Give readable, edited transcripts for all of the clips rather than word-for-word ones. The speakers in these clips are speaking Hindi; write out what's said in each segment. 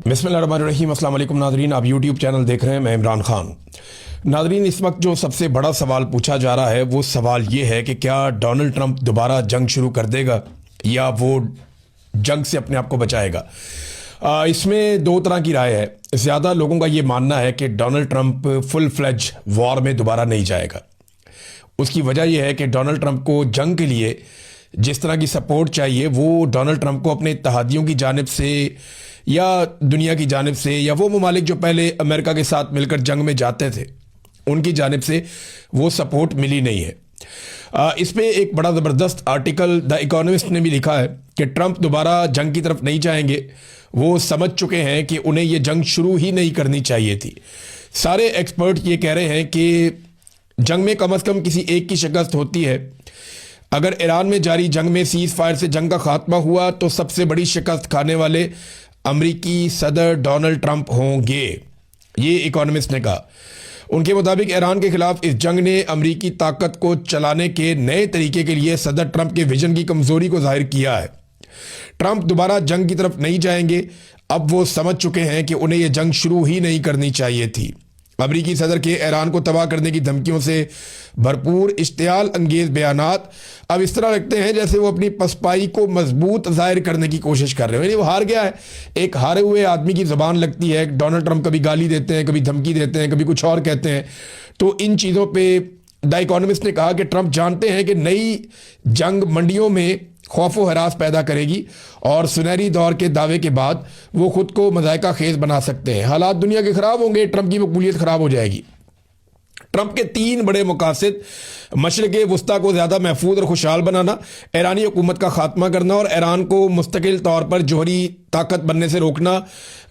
बिस्मिल्लाहिर्रहमानिर्रहीम। अस्सलाम वालेकुम नाज़रीन, आप यूट्यूब चैनल देख रहे हैं, मैं इमरान खान। नाज़रीन, इस वक्त जो सबसे बड़ा सवाल पूछा जा रहा है वो सवाल ये है कि क्या डोनाल्ड ट्रंप दोबारा जंग शुरू कर देगा या वो जंग से अपने आप को बचाएगा। इसमें दो तरह की राय है। ज़्यादा लोगों का ये मानना है कि Donald Trump full fledge war में दोबारा नहीं जाएगा। उसकी वजह यह है कि डोनाल्ड ट्रंप को जंग के लिए जिस तरह की सपोर्ट चाहिए वो डोनाल्ड ट्रंप को अपने इत्तेहादियों की जानिब से या दुनिया की जानिब से या वो ममालिक जो पहले अमेरिका के साथ मिलकर जंग में जाते थे उनकी जानिब से वो सपोर्ट मिली नहीं है। इस पर एक बड़ा ज़बरदस्त आर्टिकल द इकोनॉमिस्ट ने भी लिखा है कि ट्रंप दोबारा जंग की तरफ नहीं जाएंगे। वो समझ चुके हैं कि उन्हें ये जंग शुरू ही नहीं करनी चाहिए थी। सारे एक्सपर्ट ये कह रहे हैं कि जंग में कम से कम किसी एक की शिकस्त होती है। अगर ईरान में जारी जंग में सीज़ फायर से जंग का खात्मा हुआ तो सबसे बड़ी शिकस्त खाने वाले अमरीकी सदर डोनाल्ड ट्रंप होंगे, ये इकोनॉमिस्ट ने कहा। उनके मुताबिक ईरान के खिलाफ इस जंग ने अमरीकी ताकत को चलाने के नए तरीके के लिए सदर ट्रंप के विजन की कमजोरी को जाहिर किया है। ट्रंप दोबारा जंग की तरफ नहीं जाएंगे। अब वो समझ चुके हैं कि उन्हें यह जंग शुरू ही नहीं करनी चाहिए थी। अमरीकी सदर के ईरान को तबाह करने की धमकियों से भरपूर इश्तियाल अंगेज बयानात अब इस तरह लगते हैं जैसे वो अपनी पसपाई को मजबूत जाहिर करने की कोशिश कर रहे हैं। वो हार गया है। एक हारे हुए आदमी की ज़बान लगती है। डोनाल्ड ट्रंप कभी गाली देते हैं, कभी धमकी देते हैं, कभी कुछ और कहते हैं। तो इन चीज़ों पर द इकोनॉमिस्ट ने कहा कि ट्रंप जानते हैं कि नई जंग मंडियों में खौफ व हरास पैदा करेगी और सुनहरी दौर के दावे के बाद वो खुद को मज़ायका खेज बना सकते हैं। हालात दुनिया के ख़राब होंगे, ट्रंप की मकबूलियत ख़राब हो जाएगी। ट्रंप के तीन बड़े मकासद मशरिक़ वस्ता को ज़्यादा महफूज और खुशहाल बनाना, ईरानी हुकूमत का खात्मा करना और ईरान को मुस्तकिल तौर पर जोहरी ताकत बनने से रोकना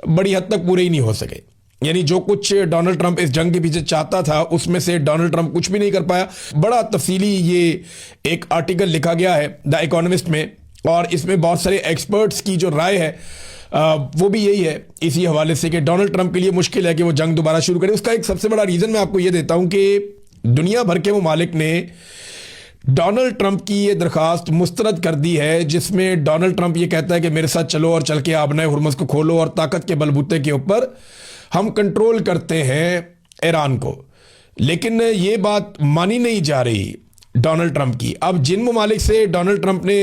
बड़ी हद तक पूरे ही नहीं हो सके। यानी जो कुछ डोनाल्ड ट्रंप इस जंग के पीछे चाहता था उसमें से डोनाल्ड ट्रंप कुछ भी नहीं कर पाया। बड़ा तफसीली ये एक आर्टिकल लिखा गया है द इकोनॉमिस्ट में और इसमें बहुत सारे एक्सपर्ट्स की जो राय है वो भी यही है इसी हवाले से कि डोनाल्ड ट्रंप के लिए मुश्किल है कि वो जंग दोबारा शुरू करे। उसका एक सबसे बड़ा रीज़न मैं आपको ये देता हूं कि दुनिया भर के ममालिक ने डोनाल्ड ट्रंप की ये दरखास्त मुस्तरद कर दी है जिसमें डोनाल्ड ट्रंप ये कहता है कि मेरे साथ चलो और चल के आबनाए हुर्मुज़ को खोलो और ताकत के बलबूते के ऊपर हम कंट्रोल करते हैं ईरान को। लेकिन ये बात मानी नहीं जा रही डोनाल्ड ट्रंप की। अब जिन ममालिक से डोनाल्ड ट्रंप ने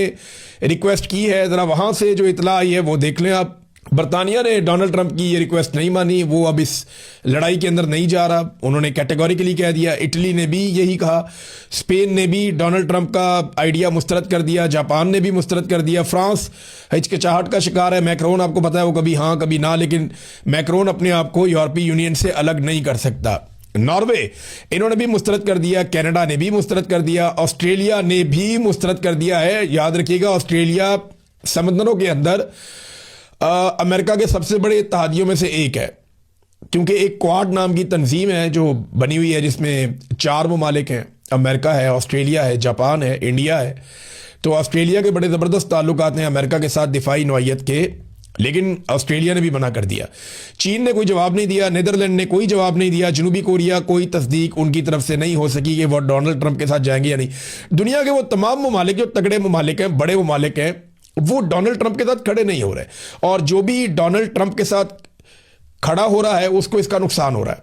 रिक्वेस्ट की है ज़रा वहाँ से जो इतला आई है वो देख लें आप। बरतानिया ने डोनाल्ड ट्रंप की ये रिक्वेस्ट नहीं मानी, वो अब इस लड़ाई के अंदर नहीं जा रहा, उन्होंने कैटेगोरिकली कह दिया। इटली ने भी यही कहा, स्पेन ने भी डोनाल्ड ट्रंप का आइडिया मुस्तरद कर दिया, जापान ने भी मुस्तरद कर दिया, फ्रांस हिचकिचाहट का शिकार है। मैक्रोन आपको पता है वो कभी हाँ कभी ना, लेकिन मैक्रोन अपने आप को यूरोपीय यूनियन से अलग नहीं कर सकता। नॉर्वे इन्होंने भी मुस्तरद कर दिया, कनाडा ने भी मुस्तरद कर दिया, ऑस्ट्रेलिया ने भी मुस्तरद कर दिया है। याद रखिएगा ऑस्ट्रेलिया समंदरों के अंदर अमेरिका के सबसे बड़े इत्तेहादियों में से एक है, क्योंकि एक क्वाड नाम की तंजीम है जो बनी हुई है जिसमें 4 ममालिक हैं। अमेरिका है, ऑस्ट्रेलिया है, जापान है, इंडिया है। तो ऑस्ट्रेलिया के बड़े ज़बरदस्त ताल्लुकात हैं अमेरिका के साथ दिफाई नौइयत के, लेकिन ऑस्ट्रेलिया ने भी मना कर दिया। चीन ने कोई जवाब नहीं दिया, नीदरलैंड ने कोई जवाब नहीं दिया, जनूबी कोरिया कोई तस्दीक उनकी तरफ से नहीं हो सकी कि वो डोनाल्ड ट्रंप के साथ जाएंगे या नहीं। दुनिया के वो तमाम ममालिक जो तगड़े ममालिक हैं, बड़े ममालिक हैं, वो डोनाल्ड ट्रंप के साथ खड़े नहीं हो रहे और जो भी डोनाल्ड ट्रंप के साथ खड़ा हो रहा है उसको इसका नुकसान हो रहा है।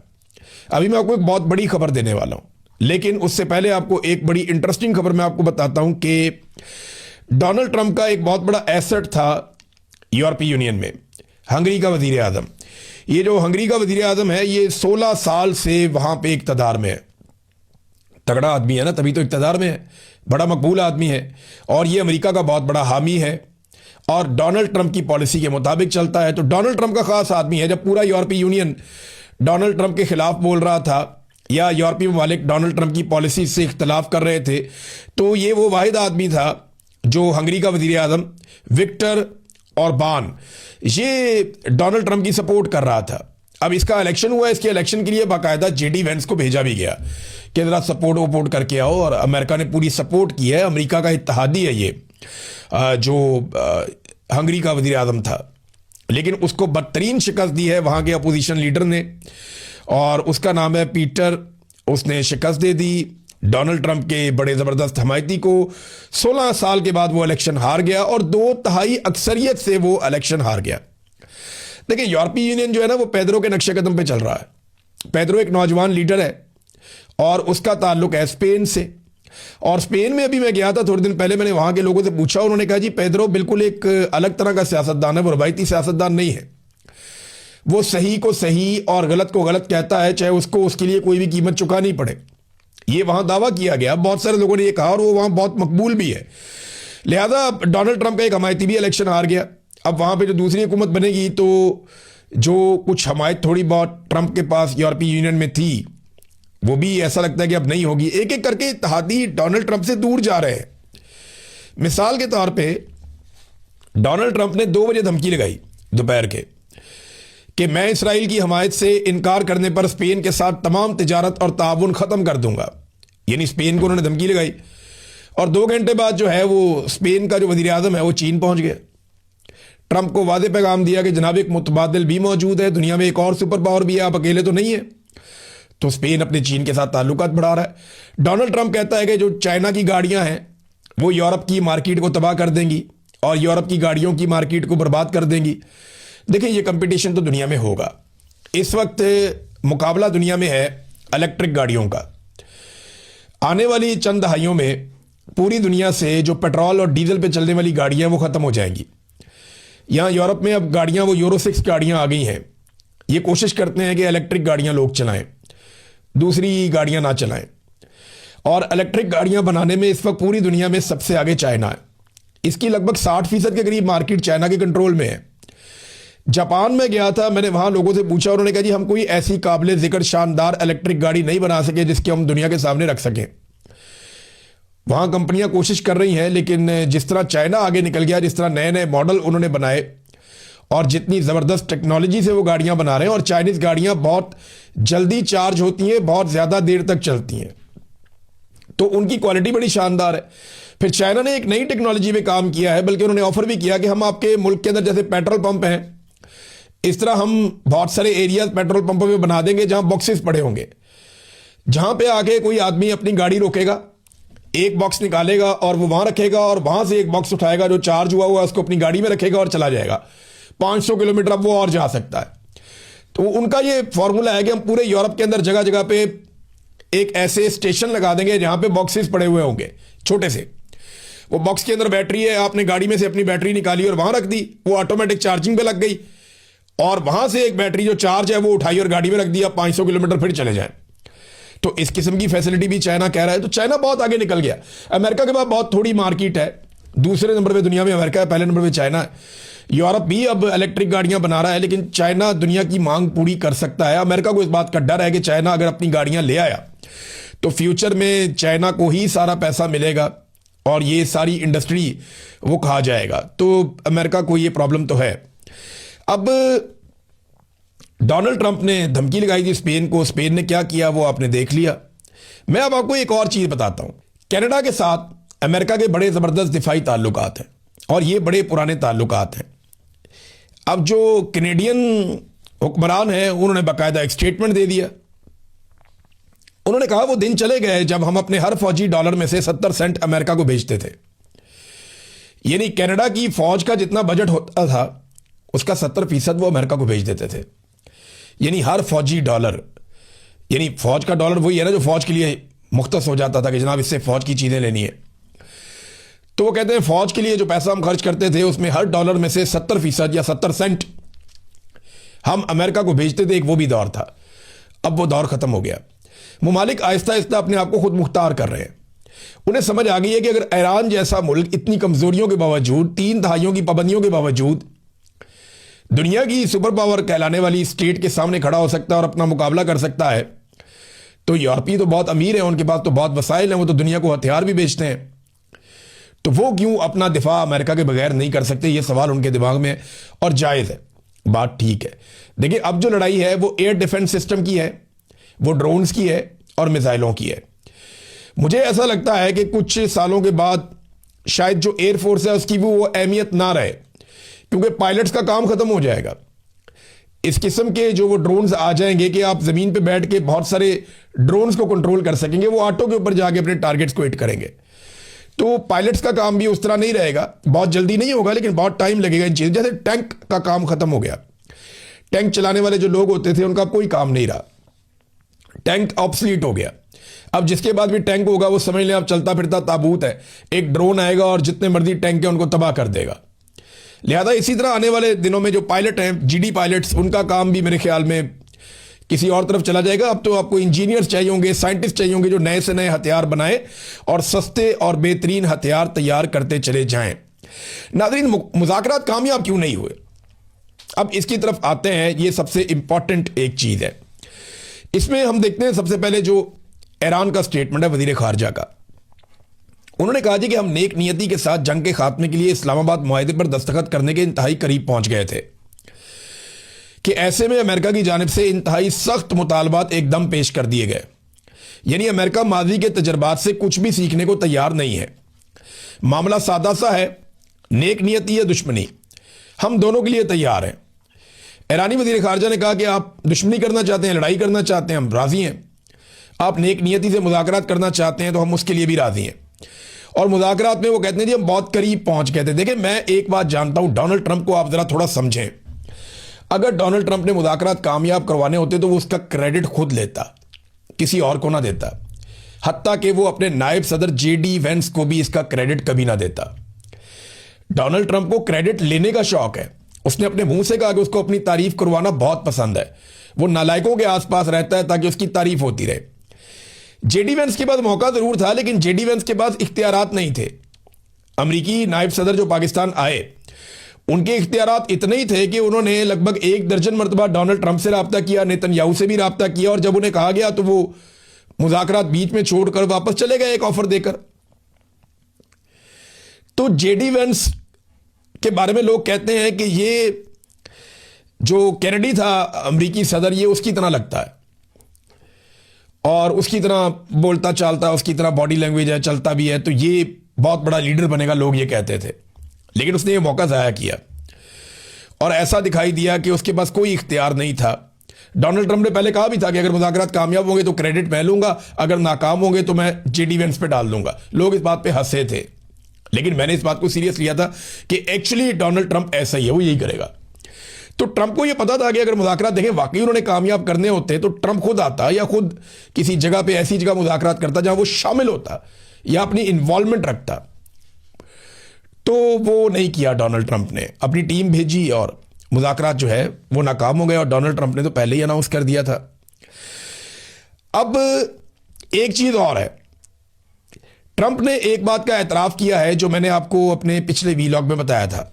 अभी मैं आपको एक बहुत बड़ी खबर देने वाला हूं, लेकिन उससे पहले आपको एक बड़ी इंटरेस्टिंग खबर मैं आपको बताता हूं कि डोनाल्ड ट्रंप का एक बहुत बड़ा एसेट था यूरोपीय यूनियन में, हंगरी का वजीर आजम। ये जो हंगरी का वजीर आजम है ये 16 साल से वहां पे इक़्तिदार में है। तगड़ा आदमी है ना, तभी तो इक़्तिदार में है, बड़ा मकबूल आदमी है और ये अमेरिका का बहुत बड़ा हामी है और डोनाल्ड ट्रंप की पॉलिसी के मुताबिक चलता है। तो डोनाल्ड ट्रंप का खास आदमी है। जब पूरा यूरोपीय यूनियन डोनाल्ड ट्रंप के खिलाफ बोल रहा था या यूरोपीय ममालिक डोनाल्ड ट्रंप की पॉलिसी से इख्तलाफ कर रहे थे, तो ये वो वाहिद आदमी था जो हंगरी का वजीर आजम विक्टर ऑरबान ये डोनाल्ड ट्रंप की सपोर्ट कर रहा था। अब इसका इलेक्शन हुआ, इसके इलेक्शन के लिए बाकायदा जेडी वेंस को भेजा भी गया कि ज़रा सपोर्ट वपोर्ट करके आओ, और अमेरिका ने पूरी सपोर्ट की है। अमेरिका का इत्तेहादी है ये जो हंगरी का वजीर आजम था, लेकिन उसको बदतरीन शिकस्त दी है वहाँ के अपोजिशन लीडर ने और उसका नाम है पीटर। उसने शिकस्त दे दी डोनाल्ड ट्रंप के बड़े ज़बरदस्त हमायती को। 16 साल के बाद वो इलेक्शन हार गया और 2/3 अक्सरियत से वो इलेक्शन हार गया। देखिए, यूरोपीय यूनियन जो है ना वो पेड्रो के नक्शे कदम पे चल रहा है। पेड्रो एक नौजवान लीडर है और उसका ताल्लुक है स्पेन से। और स्पेन में अभी मैं गया था थोड़े दिन पहले, मैंने वहां के लोगों से पूछा, उन्होंने कहा जी पेड्रो बिल्कुल एक अलग तरह का सियासतदान है, वो रवायती सियासतदान नहीं है। वो सही को सही और गलत को गलत कहता है, चाहे उसको उसके लिए कोई भी कीमत चुकानी पड़े। ये वहां दावा किया गया, बहुत सारे लोगों ने ये कहा और वो वहां बहुत मकबूल भी है। लिहाजा डोनाल्ड ट्रंप का एक हमायती भी इलेक्शन हार गया। अब वहां पे जो दूसरी हुकूमत बनेगी तो जो कुछ हमायत थोड़ी बहुत ट्रंप के पास यूरोपीय यूनियन में थी वो भी ऐसा लगता है कि अब नहीं होगी। एक एक करके इत्तेहादी डोनाल्ड ट्रंप से दूर जा रहे हैं। मिसाल के तौर पे डोनाल्ड ट्रंप ने 2 बजे धमकी लगाई दोपहर के कि मैं इसराइल की हमायत से इनकार करने पर स्पेन के साथ तमाम तिजारत और ताउन खत्म कर दूंगा। यानी स्पेन को उन्होंने धमकी लगाई और 2 घंटे बाद जो है वो स्पेन का जो वजीर आज़म है वो चीन पहुंच गया। ट्रंप को वादे पैगाम दिया कि जनाब एक मुतबादिल भी मौजूद है, दुनिया में एक और सुपर पावर भी है, आप अकेले तो नहीं है। तो स्पेन अपने चीन के साथ ताल्लुकात बढ़ा रहा है। डोनाल्ड ट्रंप कहता है कि जो चाइना की गाड़ियां हैं वो यूरोप की मार्केट को तबाह कर देंगी और यूरोप की गाड़ियों की मार्केट को बर्बाद कर देंगी। देखिए, ये कंपटीशन तो दुनिया में होगा। इस वक्त मुकाबला दुनिया में है इलेक्ट्रिक गाड़ियों का। आने वाली चंद दहाइयों में पूरी दुनिया से जो पेट्रोल और डीजल पे चलने वाली गाड़ियां वो खत्म हो जाएंगी। यहाँ यूरोप में अब गाड़ियां वो यूरो 6 गाड़ियां आ गई हैं। ये कोशिश करते हैं कि इलेक्ट्रिक गाड़ियां लोग चलाएं, दूसरी गाड़ियां ना चलाएं। और इलेक्ट्रिक गाड़ियां बनाने में इस वक्त पूरी दुनिया में सबसे आगे चाइना है। इसकी लगभग 60% के करीब मार्केट चाइना के कंट्रोल में है। जापान में गया था, मैंने वहां लोगों से पूछा, उन्होंने कहा जी हम कोई ऐसी काबिल जिक्र शानदार इलेक्ट्रिक गाड़ी नहीं बना सके जिसके हम दुनिया के सामने रख सकें। वहां कंपनियां कोशिश कर रही हैं, लेकिन जिस तरह चाइना आगे निकल गया, जिस तरह नए नए मॉडल उन्होंने बनाए और जितनी ज़बरदस्त टेक्नोलॉजी से वो गाड़ियां बना रहे हैं, और चाइनीज़ गाड़ियां बहुत जल्दी चार्ज होती हैं, बहुत ज़्यादा देर तक चलती हैं, तो उनकी क्वालिटी बड़ी शानदार है। फिर चाइना ने एक नई टेक्नोलॉजी पे काम किया है, बल्कि उन्होंने ऑफर भी किया कि हम आपके मुल्क के अंदर जैसे पेट्रोल पंप हैं, इस तरह हम बहुत सारे एरियाज पेट्रोल पंपों में बना देंगे जहां बॉक्सेस पड़े होंगे, जहां पे आके कोई आदमी अपनी गाड़ी रोकेगा, एक बॉक्स निकालेगा और वो वहां रखेगा और वहां से एक बॉक्स उठाएगा जो चार्ज हुआ उसको अपनी गाड़ी में रखेगा और चला जाएगा। 500 किलोमीटर अब वो और जा सकता है। तो उनका ये फॉर्मूला है कि हम पूरे यूरोप के अंदर जगह जगह पे एक ऐसे स्टेशन लगा देंगे जहां पे बॉक्सेस पड़े हुए होंगे छोटे से। वो बॉक्स के अंदर बैटरी है, आपने गाड़ी में से अपनी बैटरी निकाली और वहां रख दी, वो ऑटोमेटिक चार्जिंग पे लग गई और वहां से एक बैटरी जो चार्ज है वो उठाई और गाड़ी में रख दी, आप 500 किलोमीटर फिर चले जाएं। तो इस किस्म की फैसिलिटी भी चाइना कह रहा है। तो चाइना बहुत आगे निकल गया। अमेरिका के बाद बहुत थोड़ी मार्केट है, दूसरे नंबर पे दुनिया में अमेरिका है, पहले नंबर पे चाइना है। यूरोप भी अब इलेक्ट्रिक गाड़ियां बना रहा है, लेकिन चाइना दुनिया की मांग पूरी कर सकता है। अमेरिका को इस बात का डर है कि चाइना अगर अपनी गाड़ियां ले आया तो फ्यूचर में चाइना को ही सारा पैसा मिलेगा और ये सारी इंडस्ट्री वो खा जाएगा। तो अमेरिका को ये प्रॉब्लम तो है। अब डोनाल्ड ट्रंप ने धमकी लगाई थी स्पेन को, स्पेन ने क्या किया वो आपने देख लिया। मैं अब आपको एक और चीज बताता हूं। कनाडा के साथ अमेरिका के बड़े जबरदस्त दिफाई ताल्लुकात हैं और ये बड़े पुराने ताल्लुकात हैं। अब जो कैनेडियन हुक्मरान हैं उन्होंने बाकायदा एक स्टेटमेंट दे दिया। उन्होंने कहा वो दिन चले गए जब हम अपने हर फौजी डॉलर में से 70 सेंट अमेरिका को भेजते थे। यानी कनाडा की फौज का जितना बजट होता था उसका 70% वो अमेरिका को भेज देते थे। यानी हर फौजी डॉलर, यानी फौज का डॉलर वही है ना जो फौज के लिए मुख्तस हो जाता था कि जनाब इससे फौज की चीजें लेनी है। तो वो कहते हैं फौज के लिए जो पैसा हम खर्च करते थे उसमें हर डॉलर में से 70% या 70 सेंट हम अमेरिका को भेजते थे। एक वो भी दौर था, अब वो दौर खत्म हो गया। मुमालिक आहिस्ता आहिस्ता अपने आप को खुद मुख्तार कर रहे हैं। उन्हें समझ आ गई है कि अगर ईरान जैसा मुल्क इतनी कमजोरियों के बावजूद, 3 दहाइयों की पाबंदियों के बावजूद दुनिया की सुपर पावर कहलाने वाली स्टेट के सामने खड़ा हो सकता है और अपना मुकाबला कर सकता है, तो यूरोपी तो बहुत अमीर है, उनके पास तो बहुत वसाइल हैं, वो तो दुनिया को हथियार भी बेचते हैं, तो वो क्यों अपना दिफा अमेरिका के बगैर नहीं कर सकते? ये सवाल उनके दिमाग में है और जायज़ है, बात ठीक है। देखिए अब जो लड़ाई है वो एयर डिफेंस सिस्टम की है, वो ड्रोन्स की है और मिसाइलों की है। मुझे ऐसा लगता है कि कुछ सालों के बाद शायद जो एयरफोर्स है उसकी भी वो अहमियत ना रहे, क्योंकि पायलट्स का काम खत्म हो जाएगा। इस किस्म के जो वो ड्रोन्स आ जाएंगे कि आप जमीन पे बैठ के बहुत सारे ड्रोन्स को कंट्रोल कर सकेंगे, वो ऑटो के ऊपर जाके अपने टारगेट्स को हिट करेंगे। तो पायलट्स का काम भी उस तरह नहीं रहेगा, बहुत जल्दी नहीं होगा लेकिन बहुत टाइम लगेगा इन चीज़ों। जैसे टैंक का काम खत्म हो गया, टैंक चलाने वाले जो लोग होते थे उनका कोई काम नहीं रहा, टैंक ऑब्सलीट हो गया। अब जिसके बाद भी टैंक होगा वो समझ लें आप चलता फिरता ताबूत है, एक ड्रोन आएगा और जितने मर्जी टैंक है उनको तबाह कर देगा। लिहाजा इसी तरह आने वाले दिनों में जो पायलट हैं, जीडी पायलट्स, उनका काम भी मेरे ख्याल में किसी और तरफ चला जाएगा। अब तो आपको इंजीनियर्स चाहिए होंगे, साइंटिस्ट चाहिए होंगे जो नए से नए हथियार बनाए और सस्ते और बेहतरीन हथियार तैयार करते चले जाएं। नाज़रीन, मुज़ाकरात कामयाब क्यों नहीं हुए, अब इसकी तरफ आते हैं। ये सबसे इंपॉर्टेंट एक चीज़ है। इसमें हम देखते हैं सबसे पहले जो ईरान का स्टेटमेंट है वजीर खारजा का। उन्होंने कहा जी कि हम नेक नियति के साथ जंग के खात्मे के लिए इस्लामाबाद मुआहदे पर दस्तखत करने के इंतहाई करीब पहुंच गए थे कि ऐसे में अमेरिका की जानिब से इंतहाई सख्त मुतालबात एकदम पेश कर दिए गए। यानी अमेरिका माजी के तजर्बात से कुछ भी सीखने को तैयार नहीं है। मामला सादा सा है, नेक नियति या दुश्मनी, हम दोनों के लिए तैयार हैं। ईरानी वजीर खारजा ने कहा कि आप दुश्मनी करना चाहते हैं, लड़ाई करना चाहते हैं, हम राजी हैं। आप नेक नियति से मुज़ाकरात करना चाहते हैं तो हम उसके लिए भी राजी हैं। और मुज़ाकरात में वो कहते हैं जी हम बहुत करीब पहुंच गए थे। देखिए, मैं एक बात जानता हूं, डोनाल्ड ट्रंप को आप जरा थोड़ा समझें। अगर डोनाल्ड ट्रंप ने मुज़ाकरात कामयाब करवाने होते तो वो उसका क्रेडिट खुद लेता, किसी और को ना देता। हत्ता कि वो अपने नायब सदर जेडी वेंस को भी इसका क्रेडिट कभी ना देता। डोनाल्ड ट्रंप को क्रेडिट लेने का शौक है। उसने अपने मुंह से कहा कि उसको अपनी तारीफ करवाना बहुत पसंद है। वो नालायकों के आसपास रहता है ताकि उसकी तारीफ होती रहे। जेडी वेंस के पास मौका जरूर था, लेकिन जेडी वेंस के पास इख्तियारात नहीं थे। अमरीकी नायब सदर जो पाकिस्तान आए, उनके इख्तियारात इतने ही थे कि उन्होंने लगभग 1 दर्जन मरतबा डोनाल्ड ट्रंप से रब्ता किया, नेतन्याहू से भी रब्ता किया, और जब उन्हें कहा गया तो वो मुज़ाकरात बीच में छोड़कर वापस चले गए एक ऑफर देकर। तो जेडी वेंस के बारे में लोग कहते हैं कि ये जो कैनेडी था अमरीकी सदर, ये उसकी तरह लगता है और उसकी तरह बोलता चालता, उसकी तरह बॉडी लैंग्वेज है, चलता भी है, तो ये बहुत बड़ा लीडर बनेगा, लोग ये कहते थे। लेकिन उसने ये मौका ज़ाया किया और ऐसा दिखाई दिया कि उसके पास कोई इख्तियार नहीं था। डोनाल्ड ट्रंप ने पहले कहा भी था कि अगर मुज़ाकरात कामयाब होंगे तो क्रेडिट मैं लूंगा, अगर नाकाम होंगे तो मैं जेडी वेंस पे डाल दूंगा। लोग इस बात पे हंसे थे, लेकिन मैंने इस बात को सीरियस लिया था कि एक्चुअली डोनाल्ड ट्रंप ऐसा ही है, वो यही करेगा। तो ट्रंप को यह पता था कि अगर मुज़ाकरात देखें वाकई उन्होंने कामयाब करने होते तो ट्रंप खुद आता या खुद किसी जगह पे ऐसी जगह मुज़ाकरात करता जहां वो शामिल होता या अपनी इन्वॉल्वमेंट रखता। तो वो नहीं किया डोनाल्ड ट्रंप ने, अपनी टीम भेजी और मुज़ाकरात जो है वो नाकाम हो गए। और डोनाल्ड ट्रंप ने तो पहले ही अनाउंस कर दिया था। अब एक चीज़ और है, ट्रंप ने एक बात का एतराफ़ किया है जो मैंने आपको अपने पिछले वीलॉग में बताया था।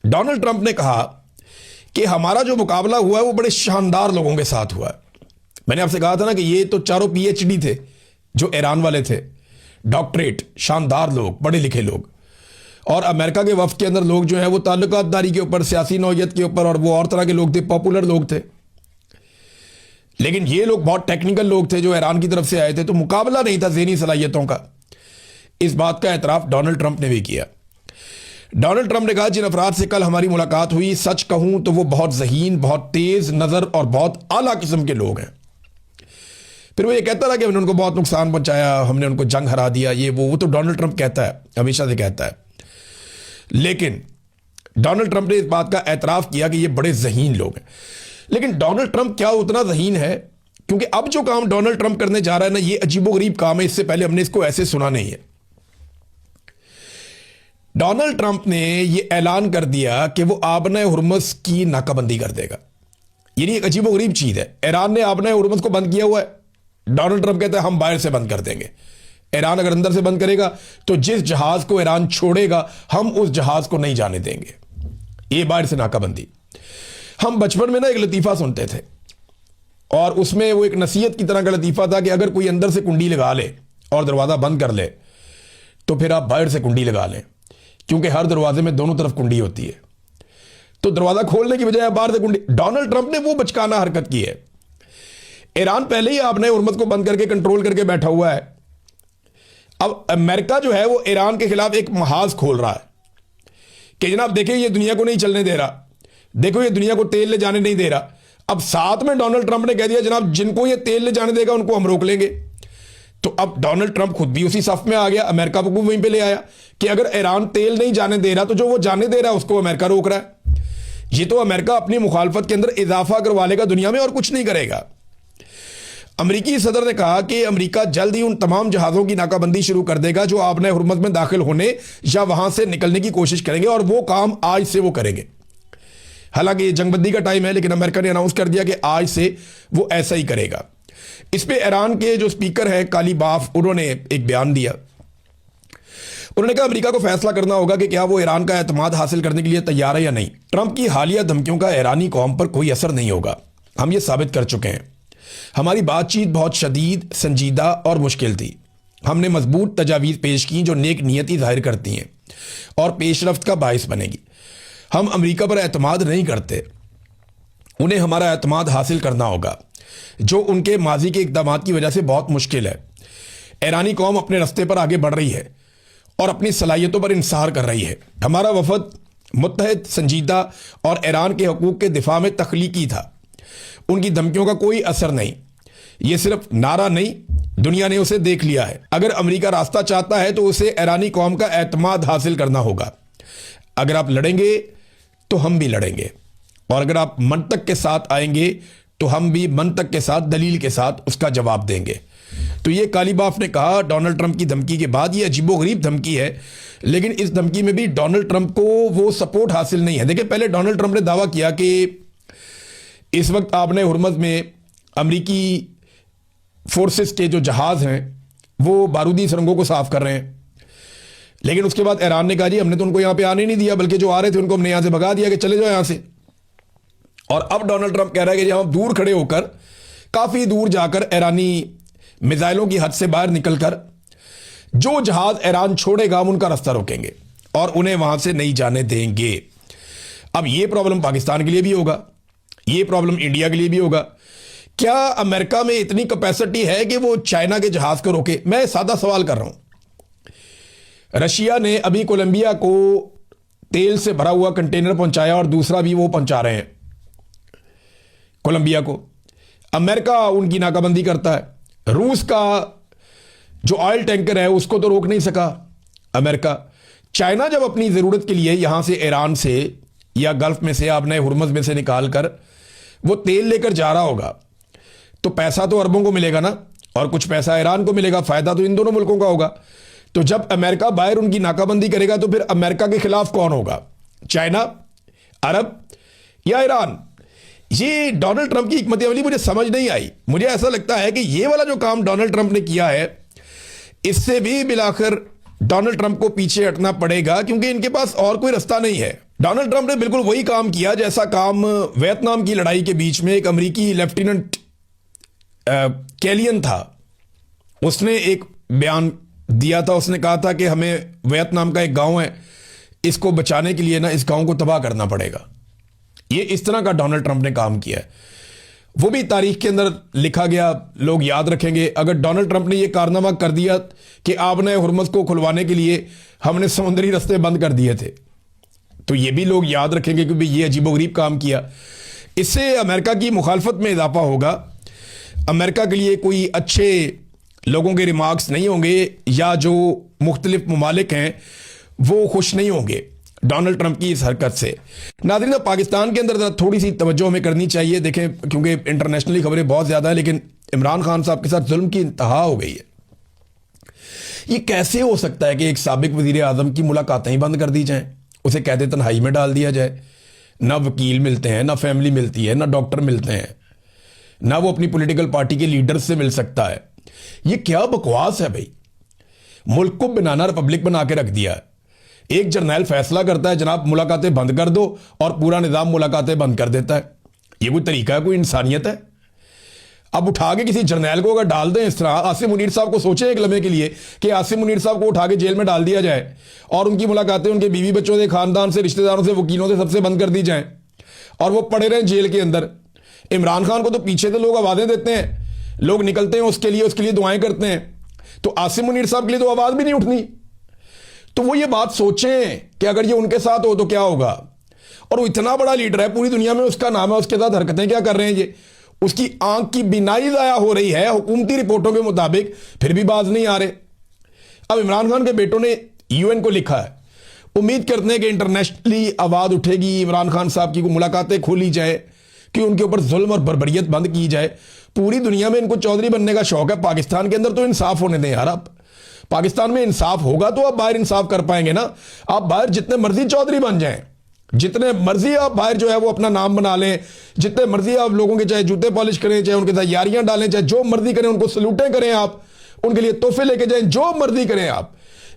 डोनाल्ड ट्रंप ने कहा कि हमारा जो मुकाबला हुआ है वो बड़े शानदार लोगों के साथ हुआ है। मैंने आपसे कहा था ना कि ये तो चारों पीएचडी थे जो ईरान वाले थे, डॉक्टरेट, शानदार लोग, पढ़े लिखे लोग। और अमेरिका के वफ्द के अंदर लोग जो हैं वो ताल्लुकातदारी के ऊपर, सियासी नौयत के ऊपर, और वो और तरह के लोग थे, पॉपुलर लोग थे। लेकिन ये लोग बहुत टेक्निकल लोग थे जो ईरान की तरफ से आए थे, तो मुकाबला नहीं था ज़हनी सलाहियतों का। इस बात का एतराफ़ डोनाल्ड ट्रंप ने भी किया। डोनाल्ड ट्रंप ने कहा जिन अफराद से कल हमारी मुलाकात हुई, सच कहूं तो वो बहुत ज़हीन, बहुत तेज़ नज़र और बहुत आला किस्म के लोग हैं। फिर वो ये कहता रहा कि हमने उनको बहुत नुकसान पहुंचाया, हमने उनको जंग हरा दिया, ये वो तो डोनाल्ड ट्रंप कहता है, हमेशा से कहता है। लेकिन डोनाल्ड ट्रंप ने इस बात का एतराफ़ किया कि ये बड़े ज़हीन लोग हैं। लेकिन डोनाल्ड ट्रंप क्या उतना ज़हीन है? क्योंकि अब जो काम डोनाल्ड ट्रंप करने जा रहा है ना, ये अजीबोगरीब काम है, इससे पहले हमने इसको ऐसे सुना नहीं है। डोनाल्ड ट्रंप ने यह ऐलान कर दिया कि वो आबना हुर्मुज़ की नाकाबंदी कर देगा। ये एक अजीबोगरीब चीज़ है। ईरान ने आबना हुर्मुज़ को बंद किया हुआ है, डोनाल्ड ट्रंप कहता है हम बाहर से बंद कर देंगे। ईरान अगर अंदर से बंद करेगा तो जिस जहाज को ईरान छोड़ेगा हम उस जहाज को नहीं जाने देंगे। ये बाहर से नाकाबंदी। हम बचपन में ना एक लतीफ़ा सुनते थे और उसमें वो एक नसीहत की तरह का लतीफ़ा था कि अगर कोई अंदर से कुंडी लगा ले और दरवाज़ा बंद कर ले तो फिर आप बाहर से कुंडी लगा लें, क्योंकि हर दरवाजे में दोनों तरफ कुंडी होती है। तो दरवाज़ा खोलने की बजाय बाहर से कुंडी। डोनाल्ड ट्रंप ने वो बचकाना हरकत की है। ईरान पहले ही आपने हुर्मुज़ को बंद करके कंट्रोल करके बैठा हुआ है। अब अमेरिका जो है वो ईरान के खिलाफ एक महाज खोल रहा है कि जनाब देखिए ये दुनिया को नहीं चलने दे रहा, देखो ये दुनिया को तेल ले जाने नहीं दे रहा। अब साथ में डोनाल्ड ट्रंप ने कह दिया जनाब जिनको ये तेल ले जाने देगा उनको हम रोक लेंगे। तो अब डोनाल्ड ट्रंप खुद भी उसी सफ में आ गया, अमेरिका को वहीं पे ले आया कि अगर ईरान तेल नहीं जाने दे रहा तो जो वो जाने दे रहा है उसको अमेरिका रोक रहा है। ये तो अमेरिका अपनी मुखालफत के अंदर इजाफा करवा लेगा दुनिया में और कुछ नहीं करेगा। अमेरिकी सदर ने कहा कि अमेरिका जल्द ही उन तमाम जहाज़ों की नाकाबंदी शुरू कर देगा जो आपने हुर्मुज़ में दाखिल होने या वहां से निकलने की कोशिश करेंगे, और वो काम आज से वो करेंगे। हालांकि ये जंगबंदी का टाइम है, लेकिन अमेरिका ने अनाउंस कर दिया कि आज से वो ऐसा ही करेगा। इस पे ईरान के जो स्पीकर है कालीबाफ, उन्होंने एक बयान दिया। उन्होंने कहा अमेरिका को फैसला करना होगा कि क्या वो ईरान का एतमाद हासिल करने के लिए तैयार है या नहीं। ट्रंप की हालिया धमकियों का ईरानी कौम पर कोई असर नहीं होगा, हम ये साबित कर चुके हैं। हमारी बातचीत बहुत शदीद, संजीदा और मुश्किल थी। हमने मजबूत तजावीज़ पेश की जो नेक नियति जाहिर करती हैं और पेशरफ्त का बायस बनेगी। हम अमेरिका पर एतमाद नहीं करते, उन्हें हमारा एतमाद हासिल करना होगा, जो उनके माजी के इक़दाम की वजह से बहुत मुश्किल है। ईरानी कौम अपने रास्ते पर आगे बढ़ रही है और अपनी सलाहियतों पर इंसार कर रही है। हमारा वफद मुत्तहद, संजीदा और ईरान के हकूक़ के दिफा में तख्लीकी था। उनकी धमकियों का कोई असर नहीं। ये सिर्फ नारा नहीं, दुनिया ने उसे देख लिया है। अगर अमेरिका रास्ता चाहता है तो उसे ईरानी कौम का एतमाद हासिल करना होगा। अगर आप लड़ेंगे तो हम भी लड़ेंगे, और अगर आप मंतक के साथ आएंगे तो हम भी मंतक के साथ, दलील के साथ उसका जवाब देंगे। तो ये कालीबाफ ने कहा डोनाल्ड ट्रंप की धमकी के बाद। ये अजीबोगरीब धमकी है, लेकिन इस धमकी में भी डोनाल्ड ट्रंप को वो सपोर्ट हासिल नहीं है। देखिए, पहले डोनाल्ड ट्रंप ने दावा किया कि इस वक्त आपने हुर्मुज़ में अमरीकी फोर्सेस के जो जहाज़ हैं वो बारूदी सुरंगों को साफ कर रहे हैं। लेकिन उसके बाद ईरान ने कहा जी हमने तो उनको यहां पे आने नहीं दिया, बल्कि जो आ रहे थे उनको हमने यहां से भगा दिया कि चले जाओ यहां से। और अब डोनाल्ड ट्रंप कह रहा है कि हम दूर खड़े होकर, काफी दूर जाकर, ईरानी मिसाइलों की हद से बाहर निकलकर जो जहाज ईरान छोड़ेगा हम उनका रास्ता रोकेंगे और उन्हें वहां से नहीं जाने देंगे। अब यह प्रॉब्लम पाकिस्तान के लिए भी होगा, यह प्रॉब्लम इंडिया के लिए भी होगा। क्या अमेरिका में इतनी कैपेसिटी है कि वो चाइना के जहाज को रोके? मैं सादा सवाल कर रहा हूं। रशिया ने अभी कोलंबिया को तेल से भरा हुआ कंटेनर पहुंचाया और दूसरा भी वो पहुंचा रहे हैं कोलंबिया को। अमेरिका उनकी नाकाबंदी करता है। रूस का जो ऑयल टैंकर है उसको तो रोक नहीं सका अमेरिका। चाइना जब अपनी ज़रूरत के लिए यहां से, ईरान से या गल्फ में से, आपने हुर्मुज़ में से निकाल कर वो तेल लेकर जा रहा होगा, तो पैसा तो अरबों को मिलेगा ना, और कुछ पैसा ईरान को मिलेगा। फायदा तो इन दोनों मुल्कों का होगा। तो जब अमेरिका बाहर उनकी नाकाबंदी करेगा तो फिर अमेरिका के खिलाफ कौन होगा? चाइना, अरब या ईरान? ये डोनाल्ड ट्रंप की हिकमत अमली मुझे समझ नहीं आई। मुझे ऐसा लगता है कि ये वाला जो काम डोनाल्ड ट्रंप ने किया है, इससे भी मिलाकर डोनाल्ड ट्रंप को पीछे हटना पड़ेगा, क्योंकि इनके पास और कोई रास्ता नहीं है। डोनाल्ड ट्रंप ने बिल्कुल वही काम किया जैसा काम वियतनाम की लड़ाई के बीच में एक अमेरिकी लेफ्टिनेंट कैलियन था, उसने एक बयान दिया था। उसने कहा था कि हमें वियतनाम का एक गांव है, इसको बचाने के लिए ना इस गांव को तबाह करना पड़ेगा। ये इस तरह का डोनाल्ड ट्रंप ने काम किया है। वो भी तारीख के अंदर लिखा गया, लोग याद रखेंगे। अगर डोनाल्ड ट्रंप ने यह कारनामा कर दिया कि आपने हुर्मुज़ को खुलवाने के लिए हमने समुद्री रास्ते बंद कर दिए थे, तो ये भी लोग याद रखेंगे कि भाई ये अजीबोगरीब काम किया। इससे अमेरिका की मुखालफत में इजाफा होगा। अमेरिका के लिए कोई अच्छे लोगों के रिमार्क्स नहीं होंगे, या जो मुख्तलिफ ममालिक हैं वो खुश नहीं होंगे डोनाल्ड ट्रंप की इस हरकत से। नाज़रीन, पाकिस्तान के अंदर थोड़ी सी तवज्जो हमें करनी चाहिए। देखें, क्योंकि इंटरनेशनली खबरें बहुत ज़्यादा है, लेकिन इमरान खान साहब के साथ जुल्म की इंतहा हो गई है। ये कैसे हो सकता है कि एक साबिक वज़ीर आज़म की मुलाकातें ही बंद कर दी जाएं, उसे कैद तन्हाई में डाल दिया जाए? ना वकील मिलते हैं, ना फैमिली मिलती है, ना डॉक्टर मिलते हैं, ना वो अपनी पॉलिटिकल पार्टी के लीडर से मिल सकता है। ये क्या बकवास है भाई? मुल्क को बनाना रिपब्लिक बना के रख दिया है। एक जर्नैल फैसला करता है जनाब मुलाकातें बंद कर दो, और पूरा निज़ाम मुलाकातें बंद कर देता है। ये कोई तरीका है? कोई इंसानियत है? अब उठा के किसी जर्नैल को अगर डाल दें इस तरह, आसिम मुनीर साहब को सोचें एक लम्हे के लिए कि आसिम मुनीर साहब को उठा के जेल में डाल दिया जाए और उनकी मुलाकातें उनके बीवी बच्चों से, खानदान से, रिश्तेदारों से, वकीलों से, सबसे बंद कर दी जाएं और वो पड़े रहें जेल के अंदर। इमरान खान को तो पीछे से लोग आवाज़ें देते हैं, लोग निकलते हैं उसके लिए दुआएं करते हैं, तो आसिम मुनीर साहब के लिए तो आवाज़ भी नहीं उठनी। तो वो ये बात सोचें कि अगर ये उनके साथ हो तो क्या होगा। और वो इतना बड़ा लीडर है, पूरी दुनिया में उसका नाम है, उसके साथ हरकतें क्या कर रहे हैं ये? उसकी आंख की बिनाई ज़ाया हो रही है हुकूमती रिपोर्टों के मुताबिक, फिर भी बाज नहीं आ रहे। अब इमरान खान के बेटों ने यूएन को लिखा है, उम्मीद करते हैं कि इंटरनेशनली आवाज उठेगी, इमरान खान साहब की को मुलाकातें खोली जाए कि उनके ऊपर जुल्म और बर्बरियत बंद की जाए। पूरी दुनिया में इनको चौधरी बनने का शौक है, पाकिस्तान के अंदर तो इंसाफ होने दें यार। आप पाकिस्तान में इंसाफ होगा तो आप बाहर इंसाफ कर पाएंगे ना। आप बाहर जितने मर्जी चौधरी बन जाएं, जितने मर्जी आप बाहर जो है वो अपना नाम बना लें, जितने मर्जी आप लोगों के चाहे जूते पॉलिश करें, चाहे उनके साथ यारियां डालें, चाहे जो मर्जी करें, उनको सलूटें करें, आप उनके लिए तोहफे लेके जाएं, जो मर्जी करें आप,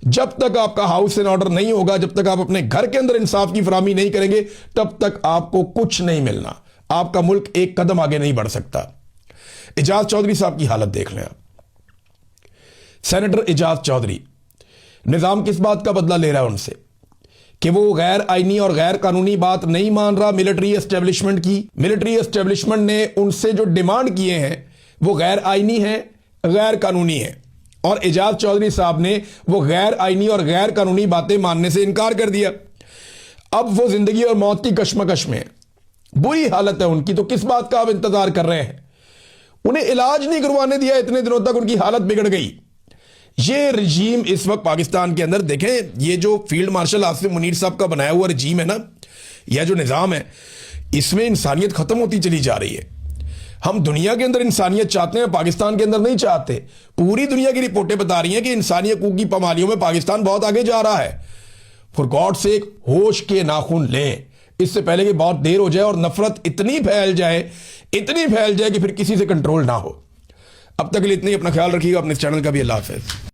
जब तक आपका हाउस एंड ऑर्डर नहीं होगा, जब तक आप अपने घर के अंदर इंसाफ की फराहमी नहीं करेंगे, तब तक आपको कुछ नहीं मिलना। आपका मुल्क एक कदम आगे नहीं बढ़ सकता। एजाज चौधरी साहब की हालत देख लें आप। सेनेटर एजाज चौधरी, निजाम किस बात का बदला ले रहा है उनसे कि वो गैर आईनी और गैर कानूनी बात नहीं मान रहा मिलिट्री एस्टेब्लिशमेंट की। मिलिट्री एस्टेब्लिशमेंट ने उनसे जो डिमांड किए हैं वो गैर आईनी है, गैर कानूनी है, और एजाज चौधरी साहब ने वो गैर आईनी और गैर कानूनी बातें मानने से इनकार कर दिया। अब वो जिंदगी और मौत की कश्मकश में, बुरी हालत है उनकी, तो किस बात का आप इंतजार कर रहे हैं? उन्हें इलाज नहीं करवाने दिया, इतने दिनों तक उनकी हालत बिगड़ गई। ये रजीम इस वक्त पाकिस्तान के अंदर देखें, ये जो फील्ड मार्शल आसिफ मुनीर साहब का बनाया हुआ रजीम है ना, यह जो निज़ाम है, इसमें इंसानियत खत्म होती चली जा रही है। हम दुनिया के अंदर इंसानियत चाहते हैं, पाकिस्तान के अंदर नहीं चाहते। पूरी दुनिया की रिपोर्टें बता रही हैं कि इंसानी हकूक की पामालियों में पाकिस्तान बहुत आगे जा रहा है। फॉर गॉड सेक, होश के नाखून लें, इससे पहले कि बहुत देर हो जाए और नफरत इतनी फैल जाए कि फिर किसी से कंट्रोल ना हो। अब तक के लिए इतनी, अपना ख्याल रखिएगा, अपने चैनल का भी। अल्लाह हाफ़िज़।